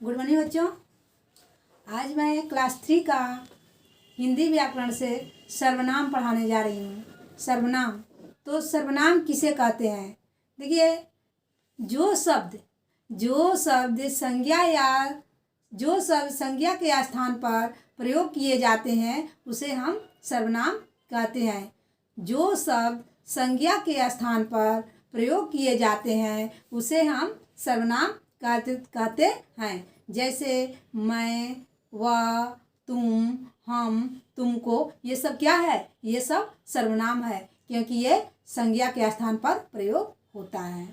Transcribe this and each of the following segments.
Good morning बच्चों। आज मैं क्लास 3 का हिंदी व्याकरण से सर्वनाम पढ़ाने जा रही हूँ। सर्वनाम तो सर्वनाम किसे कहते हैं? देखिए, जो शब्द संज्ञा या जो शब्द संज्ञा के स्थान पर प्रयोग किए जाते हैं उसे हम सर्वनाम कहते हैं। जो शब्द संज्ञा के स्थान पर प्रयोग किए जाते हैं उसे हम सर्वनाम कहते हैं। जैसे मैं, वह, तुम, हम, तुमको, ये सब क्या है? ये सब सर्वनाम है, क्योंकि ये संज्ञा के स्थान पर प्रयोग होता है।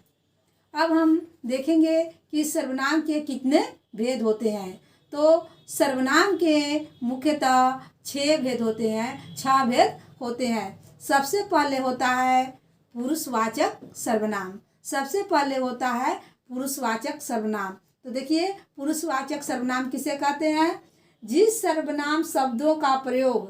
अब हम देखेंगे कि सर्वनाम के कितने भेद होते हैं। तो सर्वनाम के मुख्यतः 6 भेद होते हैं, 6 भेद होते हैं। सबसे पहले होता है पुरुषवाचक सर्वनाम। सबसे पहले होता है पुरुषवाचक सर्वनाम। तो देखिए, पुरुषवाचक सर्वनाम किसे कहते हैं? जिस सर्वनाम शब्दों का प्रयोग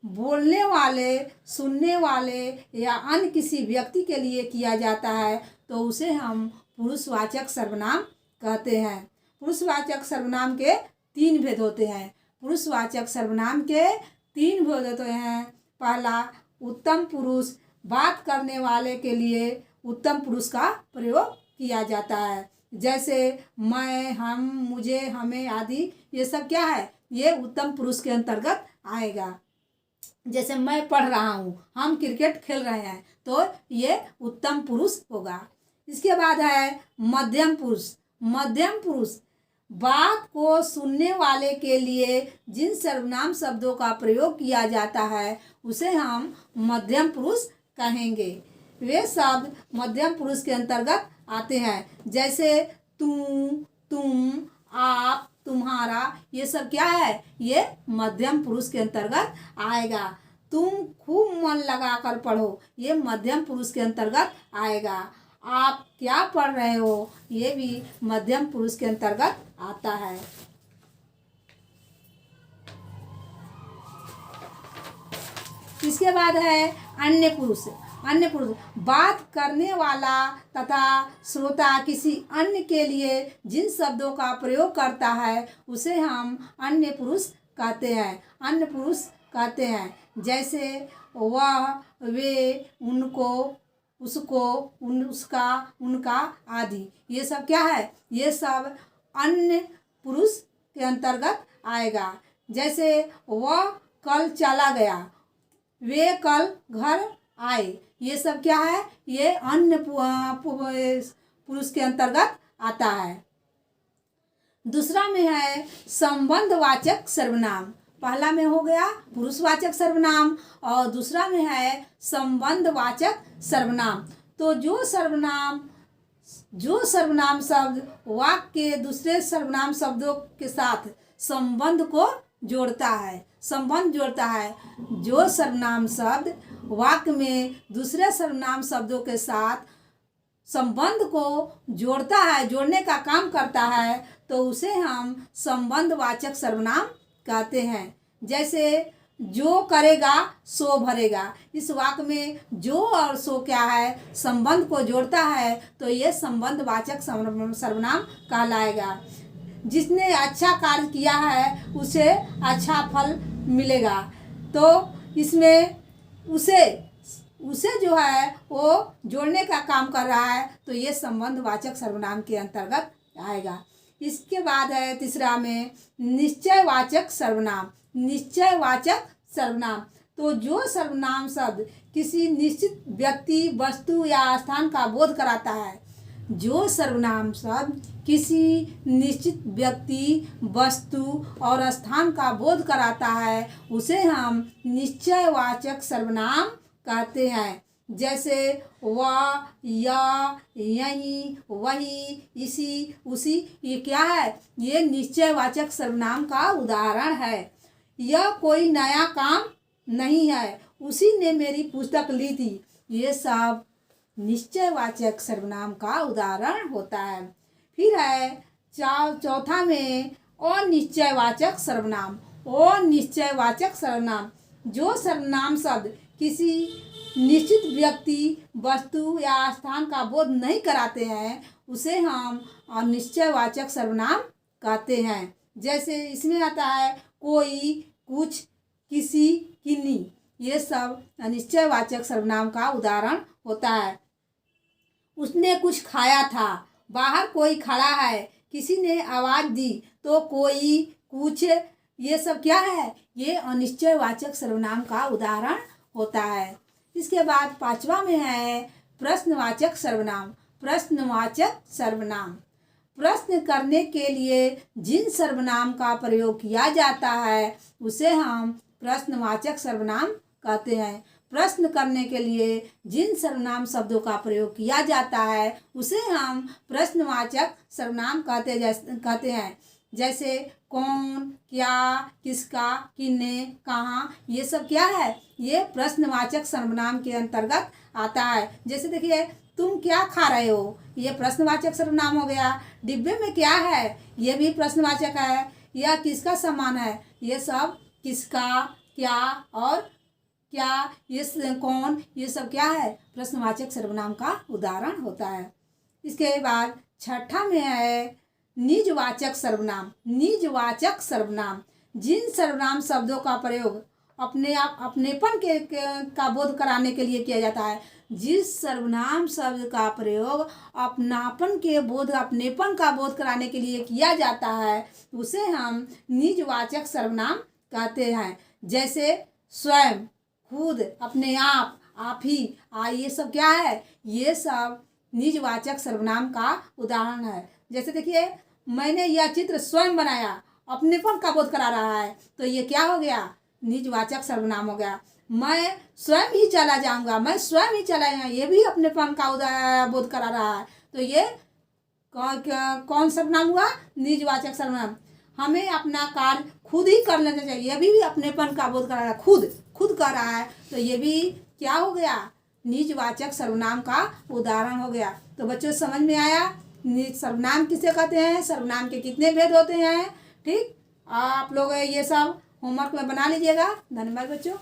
बोलने वाले, सुनने वाले या अन्य किसी व्यक्ति के लिए किया जाता है तो उसे हम पुरुषवाचक सर्वनाम कहते हैं। पुरुषवाचक सर्वनाम के 3 भेद होते हैं। पुरुषवाचक सर्वनाम के 3 भेद होते हैं। पहला, उत्तम पुरुष। बात करने वाले के लिए उत्तम पुरुष का प्रयोग किया जाता है। जैसे मैं, हम, मुझे, हमें आदि, ये सब क्या है? ये उत्तम पुरुष के अंतर्गत आएगा। जैसे मैं पढ़ रहा हूँ, हम क्रिकेट खेल रहे हैं, तो ये उत्तम पुरुष होगा। इसके बाद है मध्यम पुरुष। मध्यम पुरुष बात को सुनने वाले के लिए जिन सर्वनाम शब्दों का प्रयोग किया जाता है उसे हम मध्यम पुरुष कहेंगे। वे शब्द मध्यम पुरुष के अंतर्गत आते हैं। जैसे तू, तुम, आप, तुम्हारा, ये सब क्या है? ये मध्यम पुरुष के अंतर्गत आएगा। तुम खूब मन लगाकर पढ़ो, ये मध्यम पुरुष के अंतर्गत आएगा। आप क्या पढ़ रहे हो, ये भी मध्यम पुरुष के अंतर्गत आता है। इसके बाद है अन्य पुरुष। अन्य पुरुष बात करने वाला तथा श्रोता किसी अन्य के लिए जिन शब्दों का प्रयोग करता है उसे हम अन्य पुरुष कहते हैं। अन्य पुरुष कहते हैं। जैसे वह, वे, उनको, उसको, उसका, उनका आदि, ये सब क्या है? ये सब अन्य पुरुष के अंतर्गत आएगा। जैसे वह कल चला गया, वे कल घर आए, ये सब क्या है? ये अन्य पुरुष के अंतर्गत आता है। दूसरा में है संबंधवाचक सर्वनाम। पहला में हो गया पुरुषवाचक सर्वनाम और दूसरा में है संबंधवाचक सर्वनाम। तो जो सर्वनाम शब्द वाक्य के दूसरे सर्वनाम शब्दों के साथ संबंध को जोड़ता है, संबंध जोड़ता है। जो सर्वनाम शब्द वाक्य में दूसरे सर्वनाम शब्दों के साथ संबंध को जोड़ता है, जोड़ने का काम करता है, तो उसे हम संबंधवाचक सर्वनाम कहते हैं। जैसे जो करेगा सो भरेगा, इस वाक्य में जो और सो क्या है? संबंध को जोड़ता है, तो ये संबंधवाचक सर्वनाम कहलाएगा। जिसने अच्छा कार्य किया है उसे अच्छा फल मिलेगा, तो इसमें उसे जो है वो जोड़ने का काम कर रहा है, तो ये संबंधवाचक सर्वनाम के अंतर्गत आएगा। इसके बाद है तीसरा में निश्चयवाचक सर्वनाम। निश्चयवाचक सर्वनाम तो जो सर्वनाम शब्द किसी निश्चित व्यक्ति, वस्तु या स्थान का बोध कराता है। जो सर्वनाम शब्द किसी निश्चित व्यक्ति, वस्तु और स्थान का बोध कराता है उसे हम निश्चयवाचक सर्वनाम कहते हैं। जैसे वह, या, यही, वही, इसी, उसी, ये क्या है? ये निश्चयवाचक सर्वनाम का उदाहरण है। यह कोई नया काम नहीं है, उसी ने मेरी पुस्तक ली थी, ये सब निश्चयवाचक सर्वनाम का उदाहरण होता है। फिर है चौथा में अनिश्चयवाचक सर्वनाम। अनिश्चयवाचक सर्वनाम जो सर्वनाम शब्द किसी निश्चित व्यक्ति, वस्तु या स्थान का बोध नहीं कराते हैं उसे हम अनिश्चयवाचक सर्वनाम कहते हैं। जैसे इसमें आता है कोई, कुछ, किसी, किन्नी, ये सब अनिश्चयवाचक सर्वनाम का उदाहरण होता है। उसने कुछ खाया था, बाहर कोई खड़ा है, किसी ने आवाज़ दी, तो कोई, कुछ, ये सब क्या है? ये अनिश्चयवाचक सर्वनाम का उदाहरण होता है। इसके बाद पांचवा में है प्रश्नवाचक सर्वनाम। प्रश्नवाचक सर्वनाम प्रश्न करने के लिए जिन सर्वनाम का प्रयोग किया जाता है उसे हम प्रश्नवाचक सर्वनाम कहते हैं। प्रश्न करने के लिए जिन सर्वनाम शब्दों का प्रयोग किया जाता है उसे हम प्रश्नवाचक सर्वनाम कहते हैं। जैसे कौन, क्या, किसका, किन्ने, कहाँ, ये सब क्या है? ये प्रश्नवाचक सर्वनाम के अंतर्गत आता है। जैसे देखिए, तुम क्या खा रहे हो, ये प्रश्नवाचक सर्वनाम हो गया। डिब्बे में क्या है, ये भी प्रश्नवाचक है। यह किसका सामान है, ये सब किसका, क्या और क्या, ये कौन, ये सब क्या है? प्रश्नवाचक सर्वनाम का उदाहरण होता है। इसके बाद छठा में है निजवाचक सर्वनाम। निजवाचक सर्वनाम जिन सर्वनाम शब्दों का प्रयोग अपनेपन का बोध कराने के लिए किया जाता है। जिस सर्वनाम शब्द का प्रयोग अपनेपन का बोध कराने के लिए किया जाता है उसे हम निजवाचक सर्वनाम कहते हैं। जैसे स्वयं, खुद, अपने आप, आप ही, ये सब क्या है? ये सब निजवाचक सर्वनाम का उदाहरण है। जैसे देखिए, मैंने यह चित्र स्वयं बनाया, अपनेपन का बोध करा रहा है, तो ये क्या हो गया? निजवाचक सर्वनाम हो गया। मैं स्वयं ही चला जाऊंगा, मैं स्वयं ही चला जाऊंगा, ये भी अपनेपन का बोध करा रहा है, तो ये कौन सर्वनाम हुआ? निजवाचक सर्वनाम। हमें अपना कार्य खुद ही कर लेना चाहिए, ये भी अपनेपन का बोध करा रहा है, खुद कर रहा है, तो ये भी क्या हो गया? निजवाचक सर्वनाम का उदाहरण हो गया। तो बच्चों समझ में आया सर्वनाम किसे कहते हैं, सर्वनाम के कितने भेद होते हैं। ठीक, आप लोग ये सब होमवर्क में बना लीजिएगा। धन्यवाद बच्चों।